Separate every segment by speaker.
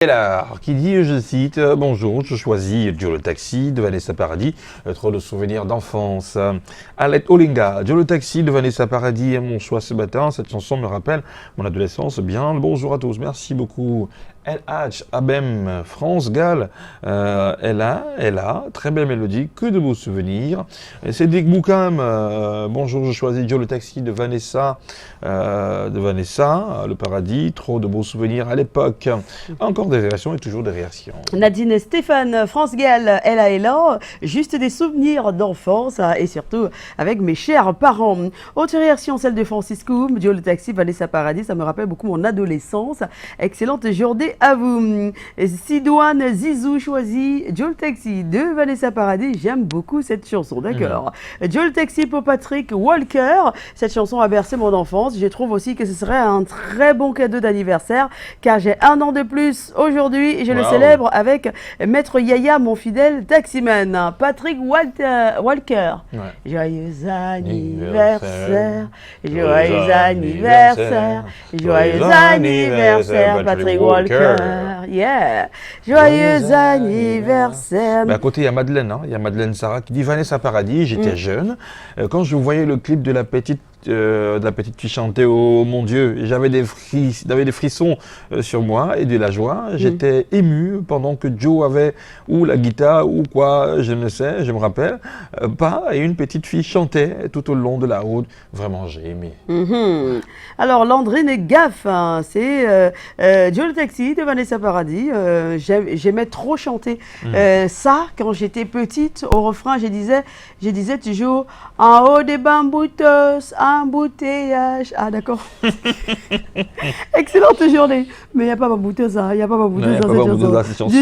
Speaker 1: Et là, qui dit, je cite, bonjour, je choisis Joe le Taxi de Vanessa Paradis, trop de souvenirs d'enfance. Alette Olinga, Joe le Taxi de Vanessa Paradis est mon choix ce matin. Cette chanson me rappelle mon adolescence. Bien, bonjour à tous, merci beaucoup. El Hadj Abem, France Gall, elle a, très belle mélodie, que de beaux souvenirs. Cédric Boukam, bonjour, je choisis Joe le Taxi de Vanessa, le Paradis, trop de beaux souvenirs à l'époque. Encore des réactions et toujours des réactions.
Speaker 2: Nadine Stéphane, France Gall, elle a, juste des souvenirs d'enfance et surtout avec mes chers parents. Autre réaction, celle de Francisco, Joe le Taxi, Vanessa Paradis, ça me rappelle beaucoup mon adolescence. Excellente journée à vous. Sidoine Zizou choisit Joe le Taxi de Vanessa Paradis. J'aime beaucoup cette chanson, d'accord. Joe le Taxi pour Patrick Walker. Cette chanson a bercé mon enfance. Je trouve aussi que ce serait un très bon cadeau d'anniversaire car j'ai un an de plus aujourd'hui et je le célèbre avec Maître Yaya, mon fidèle taximan. Patrick Walker.
Speaker 1: Ouais.
Speaker 2: Joyeux anniversaire, joyeux anniversaire, joyeux anniversaire, Patrick Walker. Yeah. Joyeux anniversaire.
Speaker 1: À côté, il y a Madeleine, il y a Madeleine Sarah qui dit Vanessa Paradis, j'étais jeune. Quand je voyais le clip de la petite fille chanter Oh mon Dieu, j'avais des frissons sur moi et de la joie. J'étais ému pendant que Joe avait ou la guitare ou quoi, je ne sais, je me rappelle pas, et une petette fille chantait tout au long de la route. Vraiment, j'ai aimé.
Speaker 2: Alors, Landrine Gaff, c'est Joe le Taxi de Vanessa Paradis. J'aimais trop chanter ça quand j'étais petite. Au refrain, je disais toujours en haut des bambouteuses, embouteillage. Ah, d'accord. Excellente journée. Mais il n'y a pas bambouteuse, il n'y a pas bambouteuse dans cette chanson.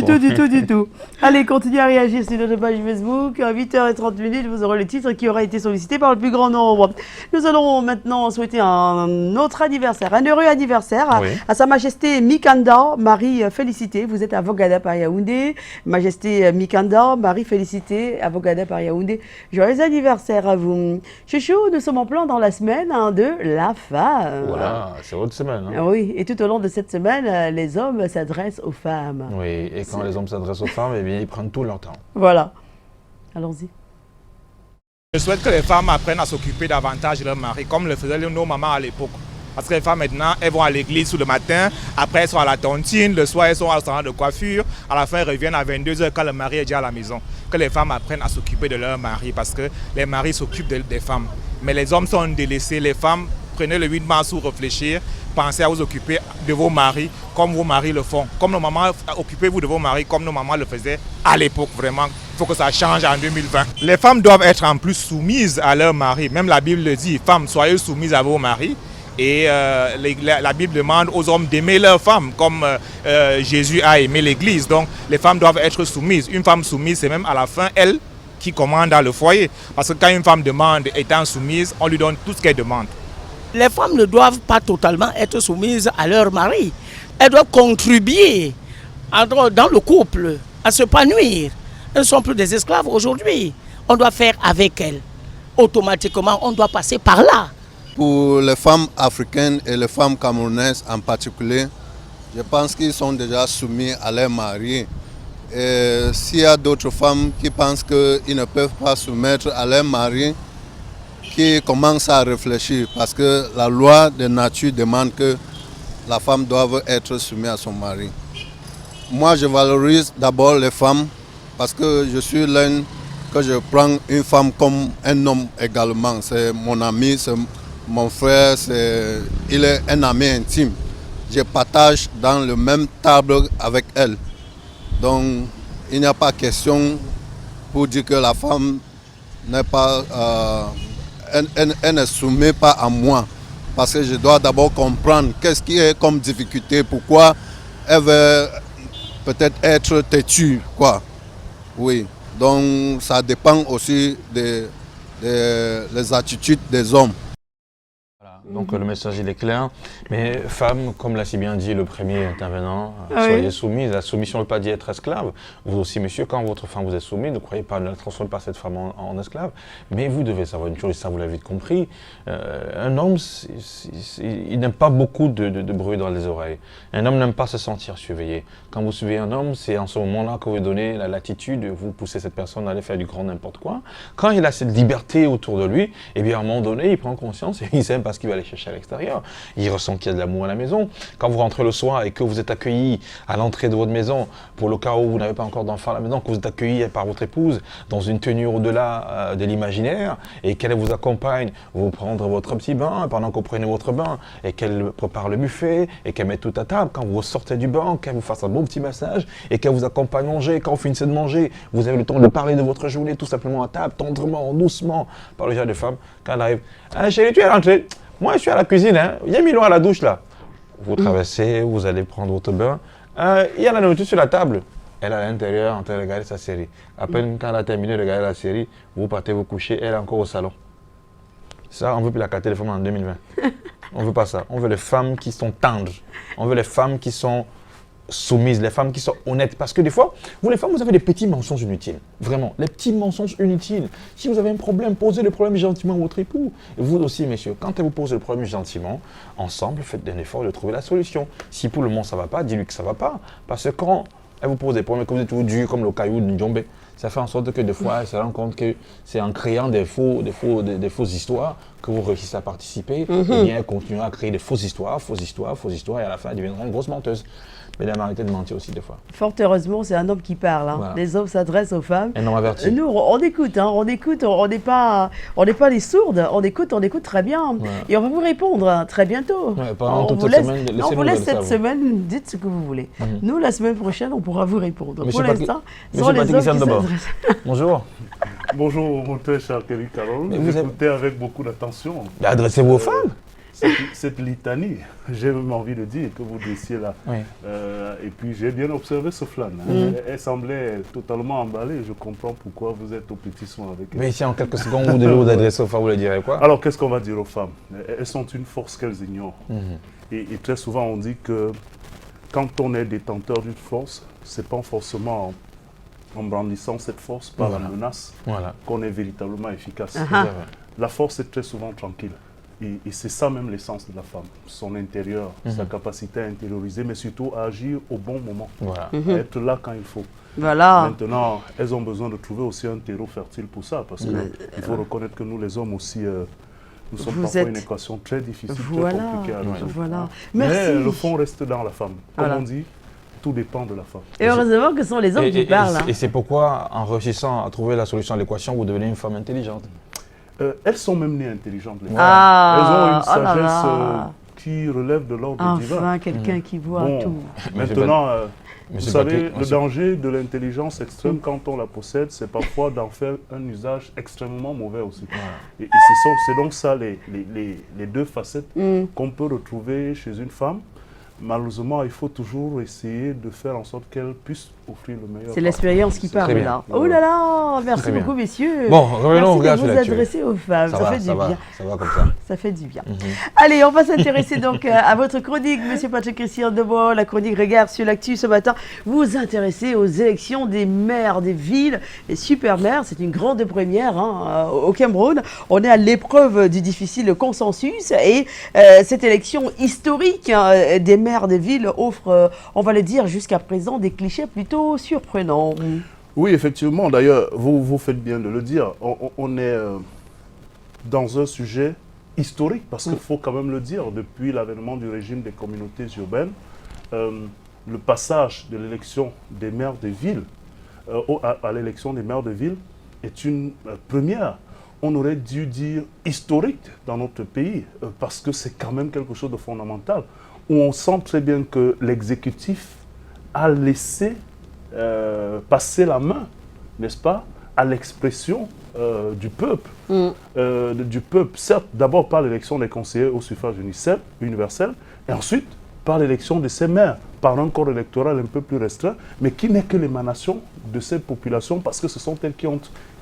Speaker 2: Du tout. Allez, continuez à réagir sur notre page Facebook. À 8h30, vous aurez le titre qui aura été sollicité par le plus grand nombre. Nous allons maintenant souhaiter un autre anniversaire, un heureux anniversaire à Sa Majesté Mikanda, Marie félicité. Vous êtes à Vogada par Yaoundé. Majesté Mikanda, Marie félicité, à Vogada par Yaoundé. Joyeux anniversaire à vous. Chouchou, nous sommes en plein dans la semaine de la femme.
Speaker 1: Voilà, c'est votre semaine.
Speaker 2: Oui, et tout au long de cette semaine, les hommes s'adressent aux femmes.
Speaker 1: Oui, et quand les hommes s'adressent aux femmes, eh bien, ils prennent tout leur temps.
Speaker 2: Voilà. Allons-y.
Speaker 3: Je souhaite que les femmes apprennent à s'occuper davantage de leur mari, comme le faisaient nos mamans à l'époque. Parce que les femmes maintenant, elles vont à l'église tout le matin, après elles sont à la tontine, le soir elles sont au salon de coiffure, à la fin elles reviennent à 22h quand le mari est déjà à la maison. Que les femmes apprennent à s'occuper de leur mari parce que les maris s'occupent des femmes. Mais les hommes sont délaissés, les femmes, prenez le 8 mars pour réfléchir, pensez à vous occuper de vos maris comme vos maris le font. Comme nos mamans, occupez-vous de vos maris comme nos mamans le faisaient à l'époque vraiment. Il faut que ça change en 2020. Les femmes doivent être en plus soumises à leur mari. Même la Bible le dit, femmes, soyez soumises à vos maris. Et la Bible demande aux hommes d'aimer leurs femmes comme Jésus a aimé l'Église. Donc les femmes doivent être soumises. Une femme soumise, c'est même à la fin, elle, qui commande dans le foyer. Parce que quand une femme demande, étant soumise, on lui donne tout ce qu'elle demande.
Speaker 4: Les femmes ne doivent pas totalement être soumises à leur mari. Elles doivent contribuer dans le couple, à s'épanouir. Elles ne sont plus des esclaves aujourd'hui. On doit faire avec elles. Automatiquement, on doit passer par là.
Speaker 5: Pour les femmes africaines et les femmes camerounaises en particulier, je pense qu'ils sont déjà soumis à leur mari. Et s'il y a d'autres femmes qui pensent qu'ils ne peuvent pas soumettre à leur mari, qui commencent à réfléchir parce que la loi de nature demande que la femme doive être soumise à son mari. Moi, je valorise d'abord les femmes parce que je suis l'un que je prends une femme comme un homme également. C'est mon ami, c'est mon frère, il est un ami intime. Je partage dans le même table avec elle. Donc, il n'y a pas question pour dire que la femme n'est pas, elle ne soumet pas à moi. Parce que je dois d'abord comprendre qu'est-ce qui est comme difficulté, pourquoi elle veut peut-être être têtue, quoi. Oui, donc ça dépend aussi des attitudes des hommes.
Speaker 1: Donc le message il est clair. Mais femme, comme l'a si bien dit le premier intervenant,
Speaker 2: Ah oui.
Speaker 1: soyez soumise. La soumission ne veut pas dire être esclave. Vous aussi, monsieur, quand votre femme vous est soumise, ne croyez pas, ne transformez pas cette femme en esclave. Mais vous devez savoir une chose, et ça vous l'avez vite compris. Un homme, il n'aime pas beaucoup de bruit dans les oreilles. Un homme n'aime pas se sentir surveillé. Quand vous suivez un homme, c'est en ce moment-là que vous donnez la latitude, vous poussez cette personne à aller faire du grand n'importe quoi. Quand il a cette liberté autour de lui, eh bien à un moment donné, il prend conscience et il sait parce qu'il va aller chercher à l'extérieur. Il ressent qu'il y a de l'amour à la maison. Quand vous rentrez le soir et que vous êtes accueilli à l'entrée de votre maison, pour le cas où vous n'avez pas encore d'enfant à la maison, que vous êtes accueilli par votre épouse dans une tenue au-delà de l'imaginaire et qu'elle vous accompagne, vous prendre votre petit bain pendant que vous prenez votre bain et qu'elle prépare le buffet et qu'elle met tout à table, quand vous sortez du bain, qu'elle vous fasse un bon petit massage et qu'elle vous accompagne manger, quand vous finissez de manger, vous avez le temps de parler de votre journée tout simplement à table, tendrement, doucement, par le genre de femme, quand elle arrive, ah, chérie, tu es rentrée? Moi, je suis à la cuisine, hein. Il y a Milo à la douche, là. Vous traversez, vous allez prendre votre bain. Il y a la nourriture sur la table. Elle est à l'intérieur en train de regarder sa série. À peine quand elle a terminé de regarder la série, vous partez vous coucher, elle est encore au salon. Ça, on ne veut plus la carte téléphone en 2020. On ne veut pas ça. On veut les femmes qui sont tendres. On veut les femmes qui sont soumises, les femmes qui sont honnêtes. Parce que des fois, vous les femmes, vous avez des petits mensonges inutiles. Vraiment, les petits mensonges inutiles. Si vous avez un problème, posez le problème gentiment à votre époux. Et vous aussi, messieurs, quand elle vous pose le problème gentiment, ensemble, faites un effort de trouver la solution. Si pour le moment ça ne va pas, dis-lui que ça ne va pas. Parce que quand elle vous pose des problèmes, que vous êtes toujours dur comme le caillou de Ndjombe, ça fait en sorte que des fois, elle se rend compte que c'est en créant des fausses histoires que vous réussissez à participer. Ou bien elle continue à créer des fausses histoires, et à la fin, elle deviendra une grosse menteuse. Mesdames, arrêtez de mentir aussi des fois.
Speaker 2: Fort heureusement, c'est un homme qui parle. Hein.
Speaker 1: Voilà.
Speaker 2: Les hommes s'adressent aux femmes.
Speaker 1: Un homme averti.
Speaker 2: Nous, on écoute, hein, on n'est pas les sourdes. On écoute très bien.
Speaker 1: Ouais.
Speaker 2: Et on va vous répondre hein, très bientôt.
Speaker 1: Ouais, pendant toute
Speaker 2: vous
Speaker 1: cette
Speaker 2: laisse,
Speaker 1: semaine,
Speaker 2: on
Speaker 1: laissez-nous
Speaker 2: vous laisse
Speaker 1: le
Speaker 2: cette
Speaker 1: savoir.
Speaker 2: semaine, dites ce que vous voulez. Nous, la semaine prochaine, on pourra vous répondre.
Speaker 1: Monsieur
Speaker 2: Pour l'instant, ce sont
Speaker 1: Monsieur
Speaker 2: les hommes
Speaker 1: Patrick
Speaker 2: qui
Speaker 1: d'abord.
Speaker 2: s'adressent.
Speaker 1: Bonjour.
Speaker 6: Bonjour, mon très cher Kelly Carole.
Speaker 1: Mais vous
Speaker 6: Vous écoutez avec beaucoup d'attention
Speaker 1: Adressez-vous aux femmes.
Speaker 6: cette litanie, j'ai même envie de dire que vous disiez là.
Speaker 1: Oui.
Speaker 6: Et puis j'ai bien observé ce flan. Elle semblait totalement emballée. Je comprends pourquoi vous êtes au petit soin avec elle.
Speaker 1: Mais si en quelques secondes vous devez vous adresser aux femmes, vous le direz quoi?
Speaker 6: Alors qu'est-ce qu'on va dire aux femmes? Elles sont une force qu'elles ignorent. Et très souvent on dit que quand on est détenteur d'une force, c'est pas forcément en brandissant cette force par la menace
Speaker 1: Voilà.
Speaker 6: qu'on est véritablement efficace.
Speaker 1: C'est vrai.
Speaker 6: La force est très souvent tranquille. Et c'est ça même l'essence de la femme. Son intérieur, sa capacité à intérioriser, mais surtout à agir au bon moment.
Speaker 1: Voilà.
Speaker 6: À être là quand il faut.
Speaker 2: Voilà.
Speaker 6: Maintenant, elles ont besoin de trouver aussi un terreau fertile pour ça. Parce qu'il faut reconnaître que nous, les hommes aussi, nous sommes
Speaker 2: Vous
Speaker 6: parfois
Speaker 2: êtes-
Speaker 6: une équation très difficile,
Speaker 2: Voilà.
Speaker 6: très compliquée à résoudre.
Speaker 2: Voilà.
Speaker 6: Mais
Speaker 2: Merci.
Speaker 6: le fond reste dans la femme. Comme
Speaker 2: Voilà.
Speaker 6: on dit, tout dépend de la femme.
Speaker 2: Et heureusement que ce sont les hommes qui parlent. hein.
Speaker 1: Et c'est pourquoi, en réussissant à trouver la solution à l'équation, vous devenez une femme intelligente.
Speaker 6: Elles sont même nées intelligentes, les femmes.
Speaker 2: Ah,
Speaker 6: Elles ont une
Speaker 2: oh là
Speaker 6: sagesse
Speaker 2: là.
Speaker 6: qui relève de l'ordre divin.
Speaker 2: Enfin, quelqu'un qui voit
Speaker 6: Bon,
Speaker 2: tout.
Speaker 6: Maintenant, vous
Speaker 1: Monsieur
Speaker 6: savez,
Speaker 1: Patrick,
Speaker 6: le
Speaker 1: monsieur-
Speaker 6: danger de l'intelligence extrême, quand on la possède, c'est parfois d'en faire un usage extrêmement mauvais aussi. Et c'est donc ça, les deux facettes qu'on peut retrouver chez une femme. Malheureusement, il faut toujours essayer de faire en sorte qu'elle puisse offrir le meilleur.
Speaker 2: C'est l'expérience qui
Speaker 6: C'est
Speaker 2: parle
Speaker 1: très bien.
Speaker 2: là. Oh là là, merci
Speaker 1: Très bien.
Speaker 2: beaucoup messieurs.
Speaker 1: Bon, revenons au
Speaker 2: Merci
Speaker 1: gars
Speaker 2: de
Speaker 1: sur
Speaker 2: vous
Speaker 1: l'actu.
Speaker 2: adresser aux femmes, ça, fait du bien.
Speaker 1: Ça va comme ça.
Speaker 2: Ça fait du bien. Allez, on va s'intéresser donc à votre chronique, Monsieur Patrick Christian Debois, la chronique Regard sur l'actu ce matin. Vous vous intéressez aux élections des maires des villes, les super maires. C'est une grande première hein, au Cameroun. On est à l'épreuve du difficile consensus et cette élection historique hein, des maires des villes offre, on va le dire jusqu'à présent, des clichés plutôt surprenants.
Speaker 6: Oui, effectivement. D'ailleurs, vous faites bien de le dire. On est dans un sujet historique, parce qu'il faut quand même le dire, depuis l'avènement du régime des communautés urbaines, le passage de l'élection des maires des villes à l'élection des maires de ville est une première. On aurait dû dire historique dans notre pays, parce que c'est quand même quelque chose de fondamental, où on sent très bien que l'exécutif a laissé passer la main, n'est-ce pas, à l'expression du peuple. Du peuple, certes, d'abord par l'élection des conseillers au suffrage universel, et ensuite par l'élection de ces maires, par un corps électoral un peu plus restreint, mais qui n'est que l'émanation de cette population, parce que ce sont elles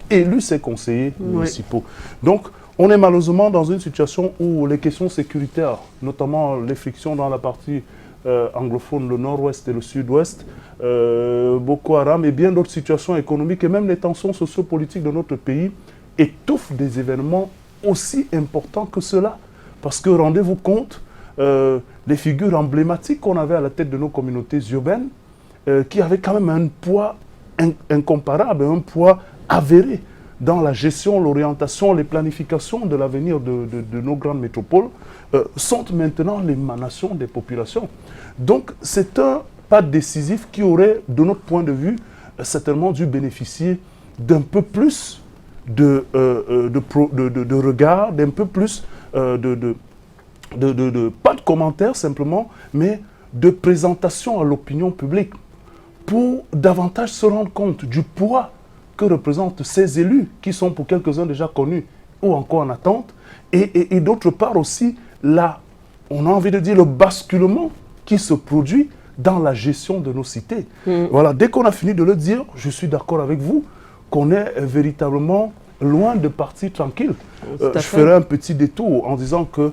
Speaker 6: élu ses conseillers municipaux. Donc, on est malheureusement dans une situation où les questions sécuritaires, notamment les frictions dans la partie anglophone, le nord-ouest et le sud-ouest, Boko Haram et bien d'autres situations économiques et même les tensions sociopolitiques de notre pays étouffent des événements aussi importants que cela. Parce que rendez-vous compte, les figures emblématiques qu'on avait à la tête de nos communautés urbaines, qui avaient quand même un poids incomparable, un poids avéré dans la gestion, l'orientation, les planifications de l'avenir de nos grandes métropoles, sont maintenant l'émanation des populations. Donc c'est un pas décisif qui aurait, de notre point de vue, certainement dû bénéficier d'un peu plus de regard, d'un peu plus pas de commentaires simplement, mais de présentation à l'opinion publique pour davantage se rendre compte du poids que représentent ces élus qui sont pour quelques-uns déjà connus ou encore en attente et d'autre part aussi on a envie de dire le basculement qui se produit dans la gestion de nos cités. Voilà, dès qu'on a fini de le dire, je suis d'accord avec vous qu'on est véritablement loin de partir tranquille. Je ferai un petit détour en disant que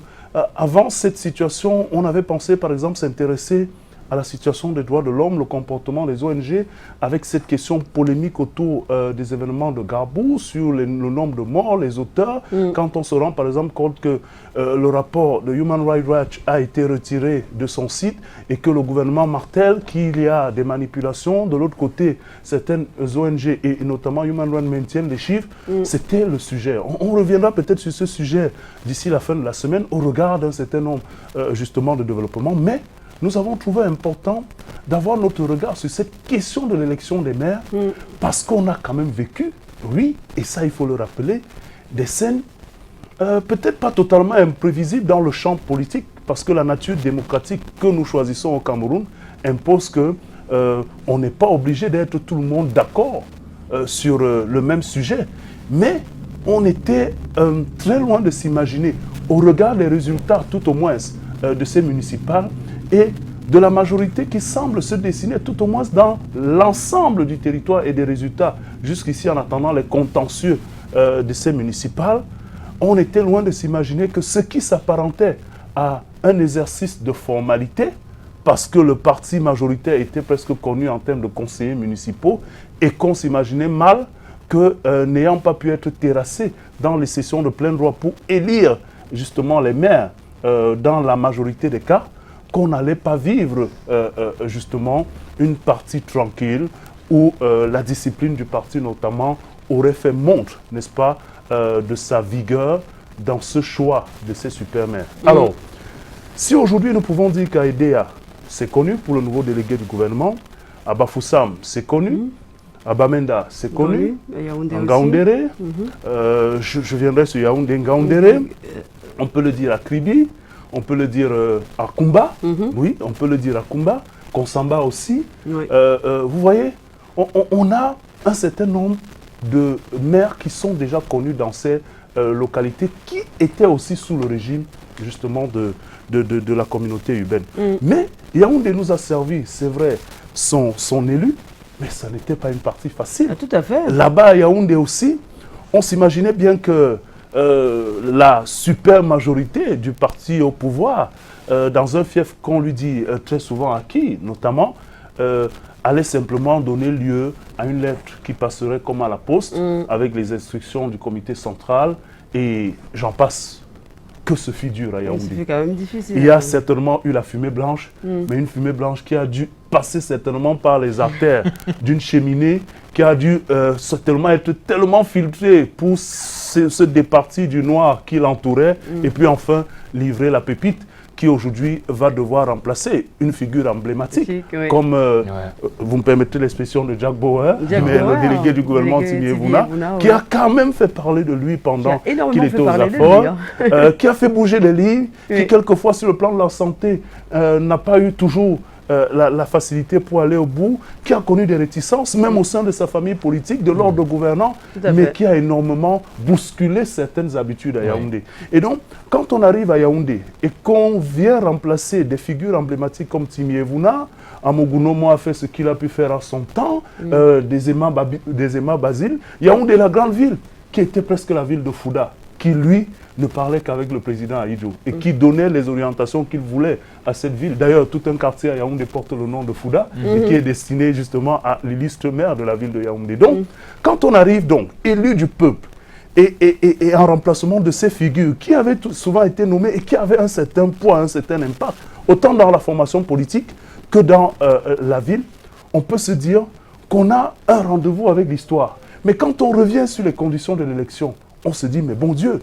Speaker 6: avant cette situation, on avait pensé par exemple s'intéresser à la situation des droits de l'homme, le comportement des ONG, avec cette question polémique autour des événements de Garbou, sur le nombre de morts, les auteurs. Quand on se rend par exemple compte que le rapport de Human Rights Watch a été retiré de son site et que le gouvernement martèle qu'il y a des manipulations, de l'autre côté, certaines ONG et notamment Human Rights maintiennent les chiffres, c'était le sujet. On reviendra peut-être sur ce sujet d'ici la fin de la semaine au regard d'un certain nombre justement de développements, mais nous avons trouvé important d'avoir notre regard sur cette question de l'élection des maires parce qu'on a quand même vécu, oui, et ça il faut le rappeler, des scènes peut-être pas totalement imprévisibles dans le champ politique parce que la nature démocratique que nous choisissons au Cameroun impose que on n'est pas obligé d'être tout le monde d'accord sur le même sujet. Mais on était très loin de s'imaginer, au regard des résultats tout au moins de ces municipales, et de la majorité qui semble se dessiner tout au moins dans l'ensemble du territoire et des résultats jusqu'ici en attendant les contentieux de ces municipales, on était loin de s'imaginer que ce qui s'apparentait à un exercice de formalité, parce que le parti majoritaire était presque connu en termes de conseillers municipaux et qu'on s'imaginait mal que n'ayant pas pu être terrassé dans les sessions de plein droit pour élire justement les maires dans la majorité des cas, qu'on n'allait pas vivre justement une partie tranquille où la discipline du parti notamment aurait fait montre, n'est-ce pas, de sa vigueur dans ce choix de ces super maires. Alors, si aujourd'hui nous pouvons dire qu'Aïdéa, c'est connu pour le nouveau délégué du gouvernement, Abafoussam, c'est connu, Abamenda, c'est connu, Ngaoundéré, je viendrai sur Yaoundé Ngaoundéré, on peut le dire à Kribi, on peut le dire à Kumba, oui, on peut le dire à Kumba, Konsamba aussi. Oui. Vous voyez, on a un certain nombre de maires qui sont déjà connus dans ces localités qui étaient aussi sous le régime justement de la communauté urbaine. Mais Yaoundé nous a servi, c'est vrai, son élu, mais ça n'était pas une partie facile.
Speaker 2: Ah, tout à fait.
Speaker 6: Là-bas à Yaoundé aussi, on s'imaginait bien que la super majorité du parti au pouvoir, dans un fief qu'on lui dit très souvent acquis, notamment, allait simplement donner lieu à une lettre qui passerait comme à la poste, avec les instructions du comité central, et j'en passe. Que ce fut dur à Yaoundé.
Speaker 2: C'est quand même difficile.
Speaker 6: Il y a certainement eu la fumée blanche, mais une fumée blanche qui a dû passer certainement par les artères d'une cheminée, qui a dû certainement être tellement filtrée pour se départir du noir qui l'entourait, et puis enfin livrer la pépite qui aujourd'hui va devoir remplacer une figure emblématique, comme vous me permettez l'expression de Jack Bauer, le délégué du gouvernement Timiévouna, qui a quand même fait parler de lui pendant qu'il était aux affaires, qui a fait bouger les lignes, qui quelquefois sur le plan de la santé n'a pas eu toujours la facilité pour aller au bout, qui a connu des réticences, même au sein de sa famille politique, de l'ordre gouvernant, mais qui a énormément bousculé certaines habitudes à Yaoundé. Et donc, quand on arrive à Yaoundé et qu'on vient remplacer des figures emblématiques comme Timi Evuna, Amogunomo a fait ce qu'il a pu faire à son temps, des Emma Basile, Yaoundé, la grande ville, qui était presque la ville de Fouda, qui lui ne parlait qu'avec le président Ahidjo et qui donnait les orientations qu'il voulait à cette ville. D'ailleurs, tout un quartier à Yaoundé porte le nom de Fouda et qui est destiné justement à l'illustre maire de la ville de Yaoundé. Donc, quand on arrive donc, élu du peuple, et en remplacement de ces figures qui avaient souvent été nommées et qui avaient un certain poids, un certain impact, autant dans la formation politique que dans la ville, on peut se dire qu'on a un rendez-vous avec l'histoire. Mais quand on revient sur les conditions de l'élection, on se dit, mais bon Dieu,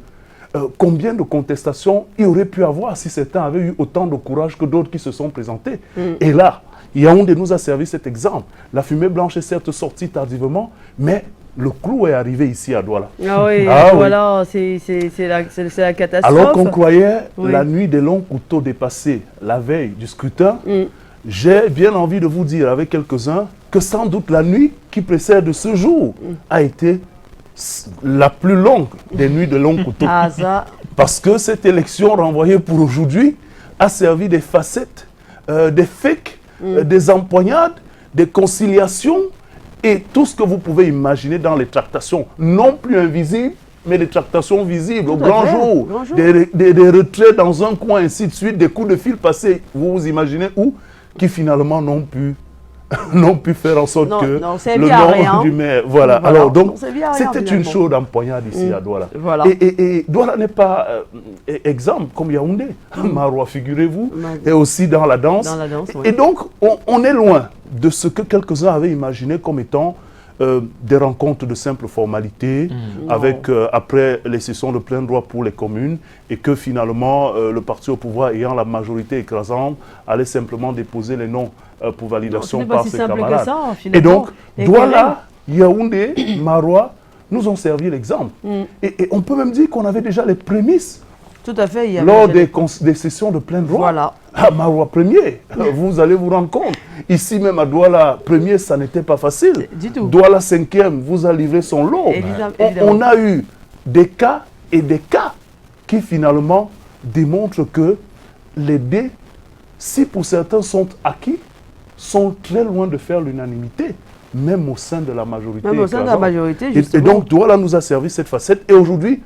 Speaker 6: combien de contestations il aurait pu avoir si certains avaient eu autant de courage que d'autres qui se sont présentés. Et là, Yaoundé nous a servi cet exemple. La fumée blanche est certes sortie tardivement, mais le clou est arrivé ici à Douala.
Speaker 2: Ah oui, voilà, c'est la catastrophe.
Speaker 6: Alors qu'on croyait la nuit des longs couteaux dépassée, la veille du scrutin, j'ai bien envie de vous dire avec quelques-uns que sans doute la nuit qui précède ce jour a été la plus longue des nuits de longs couteaux.
Speaker 2: Ah, ça.
Speaker 6: Parce que cette élection renvoyée pour aujourd'hui a servi des facettes, des fakes, des empoignades, des conciliations et tout ce que vous pouvez imaginer dans les tractations, non plus invisibles, mais des tractations visibles, au grand jour, des retraits dans un coin, ainsi de suite, des coups de fil passés, vous vous imaginez où, qui finalement n'ont pu faire en sorte que le nom du maire... Voilà, alors donc, c'était une chaude empoignade ici à Douala.
Speaker 2: Voilà.
Speaker 6: Et Douala n'est pas exemple comme Yaoundé. Maroua, figurez-vous, est aussi dans la danse.
Speaker 2: Dans la danse, oui.
Speaker 6: Et donc, on est loin de ce que quelques-uns avaient imaginé comme étant des rencontres de simple formalité, avec après les sessions de plein droit pour les communes, et que finalement, le parti au pouvoir ayant la majorité écrasante, allait simplement déposer les noms pour validation par ses camarades. Et donc, Douala, Yaoundé, Maroua nous ont servi l'exemple. Et on peut même dire qu'on avait déjà les prémices.
Speaker 2: Tout à fait.
Speaker 6: Lors des sessions de plein droit.
Speaker 2: Voilà.
Speaker 6: À Maroua premier, vous allez vous rendre compte. Ici même à Douala premier, ça n'était pas facile.
Speaker 2: Du tout.
Speaker 6: Douala cinquième vous a livré son lot. On a eu des cas et des cas qui finalement démontrent que les dés, si pour certains sont acquis, sont très loin de faire l'unanimité, même au sein de la majorité.
Speaker 2: Même au sein de la majorité, justement.
Speaker 6: Et donc, Douala nous a servi cette facette. Et aujourd'hui,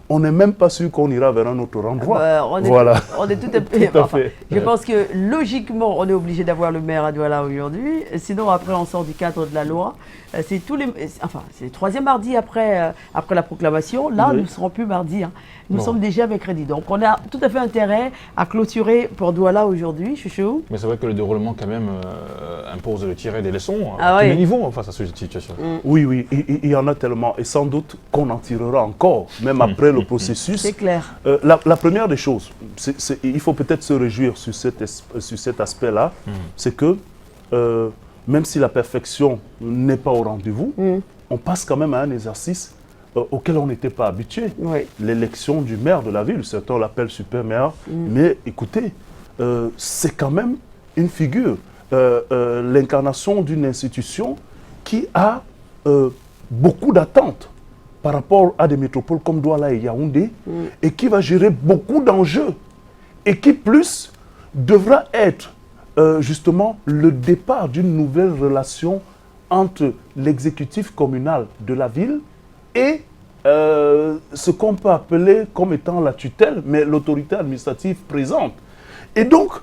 Speaker 6: on n'est même pas sûr qu'on ira vers un autre endroit.
Speaker 2: On est tout à fait. Je pense que logiquement, on est obligé d'avoir le maire à Douala aujourd'hui. Sinon, après, on sort du cadre de la loi. C'est le troisième mardi après la proclamation. Là, nous ne serons plus mardi. Nous sommes déjà mercredi. Donc, on a tout à fait intérêt à clôturer pour Douala aujourd'hui, Chouchou.
Speaker 1: Mais c'est vrai que le déroulement, quand même, impose de tirer des leçons à tous les niveaux face à cette situation.
Speaker 6: Oui, il y en a tellement. Et sans doute qu'on en tirera encore, même après le processus.
Speaker 2: C'est clair.
Speaker 6: La première des choses, il faut peut-être se réjouir sur cet aspect-là, c'est que même si la perfection n'est pas au rendez-vous, on passe quand même à un exercice auquel on n'était pas habitué. L'élection du maire de la ville, certains l'appellent super maire, mais écoutez, c'est quand même une figure, l'incarnation d'une institution qui a beaucoup d'attentes par rapport à des métropoles comme Douala et Yaoundé, et qui va gérer beaucoup d'enjeux, et qui plus devra être justement le départ d'une nouvelle relation entre l'exécutif communal de la ville et ce qu'on peut appeler comme étant la tutelle, mais l'autorité administrative présente. Et donc,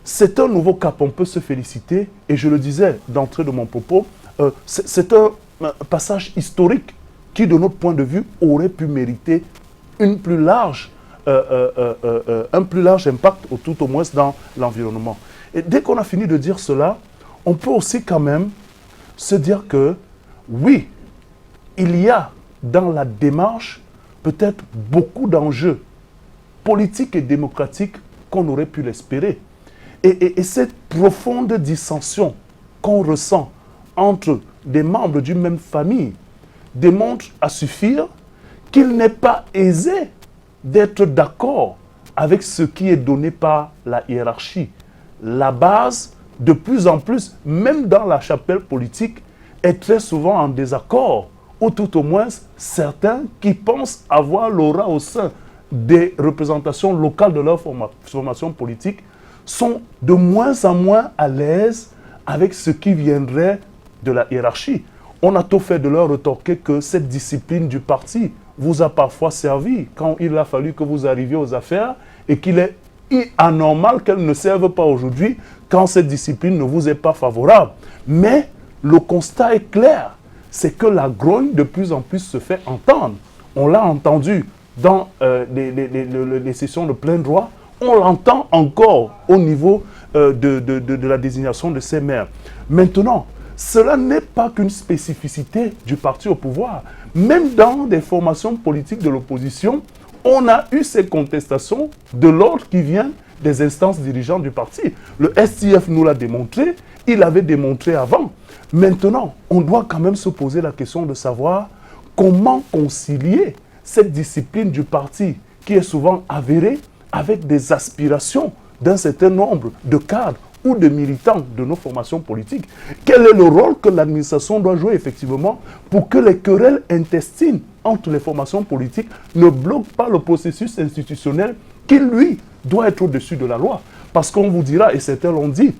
Speaker 6: c'est un nouveau cap, on peut se féliciter, et je le disais d'entrée de mon propos, c'est un passage historique qui, de notre point de vue, aurait pu mériter un plus large impact, ou tout au moins dans l'environnement. Et dès qu'on a fini de dire cela, on peut aussi quand même se dire que, oui, il y a dans la démarche peut-être beaucoup d'enjeux politiques et démocratiques qu'on aurait pu l'espérer. Et cette profonde dissension qu'on ressent entre des membres d'une même famille démontre à suffire qu'il n'est pas aisé d'être d'accord avec ce qui est donné par la hiérarchie. La base de plus en plus, même dans la chapelle politique, est très souvent en désaccord, ou tout au moins certains qui pensent avoir l'aura au sein des représentations locales de leur formation politique sont de moins en moins à l'aise avec ce qui viendrait de la hiérarchie. On a tout fait de leur retorquer que cette discipline du parti vous a parfois servi quand il a fallu que vous arriviez aux affaires et qu'il est anormal qu'elle ne serve pas aujourd'hui quand cette discipline ne vous est pas favorable. Mais le constat est clair, c'est que la grogne de plus en plus se fait entendre. On l'a entendu dans les sessions de plein droit, on l'entend encore au niveau de la désignation de ces maires. Maintenant, cela n'est pas qu'une spécificité du parti au pouvoir. Même dans des formations politiques de l'opposition, on a eu ces contestations de l'ordre qui viennent des instances dirigeantes du parti. Le STF nous l'a démontré, il l'avait démontré avant. Maintenant, on doit quand même se poser la question de savoir comment concilier cette discipline du parti qui est souvent avérée avec des aspirations d'un certain nombre de cadres ou de militants de nos formations politiques. Quel est le rôle que l'administration doit jouer effectivement pour que les querelles intestines entre les formations politiques ne bloquent pas le processus institutionnel qui, lui, doit être au-dessus de la loi? Parce qu'on vous dira, et certains l'ont dit,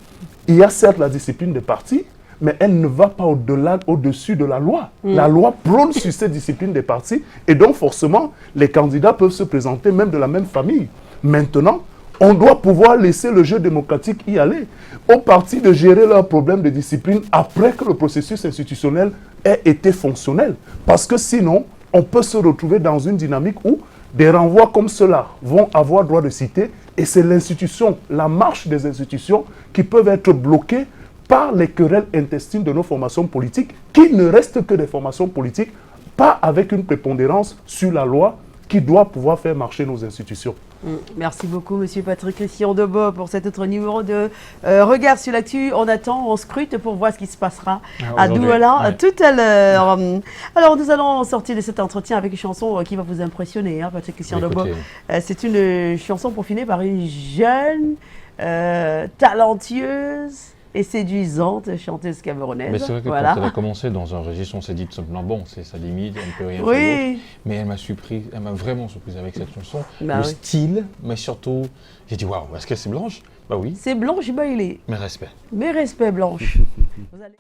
Speaker 6: il y a certes la discipline des partis, mais elle ne va pas au-delà, au-dessus de la loi. La loi prône sur cette discipline des partis, et donc forcément, les candidats peuvent se présenter même de la même famille. Maintenant, on doit pouvoir laisser le jeu démocratique y aller. Aux partis de gérer leurs problèmes de discipline après que le processus institutionnel ait été fonctionnel. Parce que sinon, on peut se retrouver dans une dynamique où des renvois comme cela vont avoir droit de cité, et c'est l'institution, la marche des institutions qui peuvent être bloquées par les querelles intestines de nos formations politiques, qui ne restent que des formations politiques, pas avec une prépondérance sur la loi qui doit pouvoir faire marcher nos institutions.
Speaker 2: Merci beaucoup, Monsieur Patrick Christian Debout, pour cet autre numéro de Regard sur l'actu. On attend, on scrute pour voir ce qui se passera à Douala tout à l'heure. Alors, nous allons sortir de cet entretien avec une chanson qui va vous impressionner, hein, Patrick Christian Debout. C'est une chanson peaufinée par une jeune, talentueuse et séduisante chanteuse camerounaise.
Speaker 1: Mais c'est vrai que quand elle a commencé dans un registre, on s'est dit tout simplement, bon, c'est sa limite, elle ne peut rien faire d'autre. Mais elle m'a vraiment surprise avec cette chanson. Le style, mais surtout, j'ai dit, waouh, est-ce que c'est Blanche? Bah oui.
Speaker 2: C'est Blanche Bailey.
Speaker 1: Mes respects.
Speaker 2: Mes respects, Blanche. Vous allez...